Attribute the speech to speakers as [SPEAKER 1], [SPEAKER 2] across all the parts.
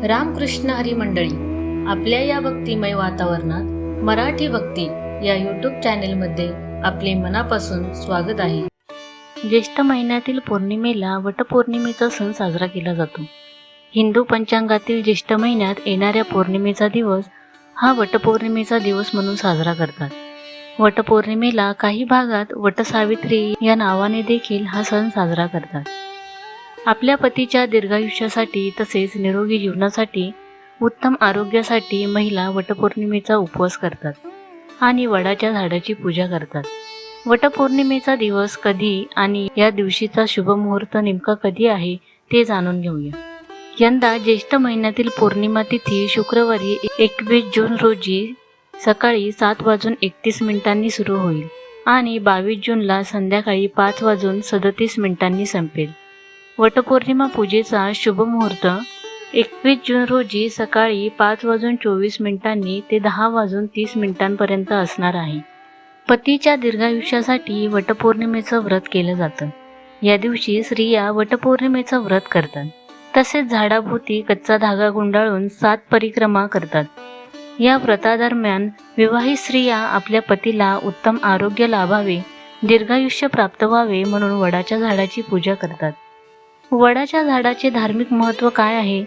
[SPEAKER 1] रामकृष्ण हरी मंडळी, आपल्या या भक्तिमय वातावरणात मराठी भक्ती या यूट्यूब चॅनेलमध्ये आपले मनापासून स्वागत आहे।
[SPEAKER 2] ज्येष्ठ महिन्यातील पौर्णिमेला वटपौर्णिमेचा सण साजरा केला जातो। हिंदू पंचांगातील ज्येष्ठ महिन्यात येणाऱ्या पौर्णिमेचा दिवस हा वटपौर्णिमेचा दिवस म्हणून साजरा करतात। वटपौर्णिमेला काही भागात वटसावित्री या नावाने देखील हा सण साजरा करतात। आपल्या पतीच्या दीर्घायुष्यासाठी तसेच निरोगी जीवनासाठी, उत्तम आरोग्यासाठी महिला वटपौर्णिमेचा उपवास करतात आणि वडाच्या झाडाची पूजा करतात। वटपौर्णिमेचा दिवस कधी आणि या दिवशीचा शुभ मुहूर्त नेमका कधी आहे ते जाणून घेऊया। यंदा ज्येष्ठ महिन्यातील पौर्णिमा तिथी शुक्रवारी 21 जून रोजी सकाळी 7:31 सुरू होईल आणि 22 जूनला संध्याकाळी 5:37 संपेल। वटपौर्णिमा पूजेचा शुभ मुहूर्त 21 जून रोजी सकाळी 5:24 ते 10:30 पर्यंत असणार आहे। पतीच्या दीर्घायुष्यासाठी वटपौर्णिमेचं व्रत केलं जातं। या दिवशी स्त्रिया वटपौर्णिमेचं व्रत करतात, तसेच झाडाभोवती कच्चा धागा गुंडाळून 7 परिक्रमा करतात। या व्रतादरम्यान विवाहित स्त्रिया आपल्या पतीला उत्तम आरोग्य लाभावे, दीर्घायुष्य प्राप्त व्हावे म्हणून वडाच्या झाडाची पूजा करतात। वडाच्या झाडाचे धार्मिक महत्त्व काय आहे?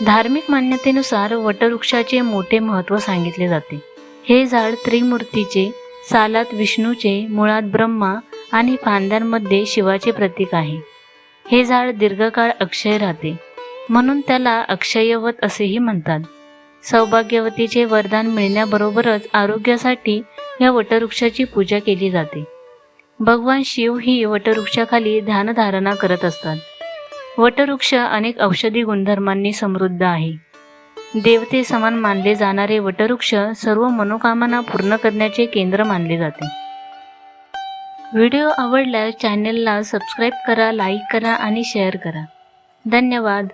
[SPEAKER 2] धार्मिक मान्यतेनुसार वटवृक्षाचे मोठे महत्त्व सांगितले जाते। हे झाड त्रिमूर्तीचे, सालात विष्णूचे, मुळात ब्रह्मा आणि फांद्यांमध्ये शिवाचे प्रतीक आहे। हे झाड दीर्घकाळ अक्षय राहते, म्हणून त्याला अक्षयवट असेही म्हणतात। सौभाग्यवतीचे वरदान मिळण्याबरोबरच आरोग्यासाठी या वटवृक्षाची पूजा केली जाते। भगवान शिव ही वटवृक्षाखाली ध्यानधारणा करत असतात। वटवृक्ष अनेक औषधी गुणधर्मांनी समृद्ध आहे। देवते समान मानले जाणारे वटवृक्ष सर्व मनोकामना पूर्ण करण्याचे केंद्र मानले जाते। व्हिडिओ आवडल्यास चॅनलला सबस्क्राईब करा, लाईक करा आणि शेअर करा। धन्यवाद।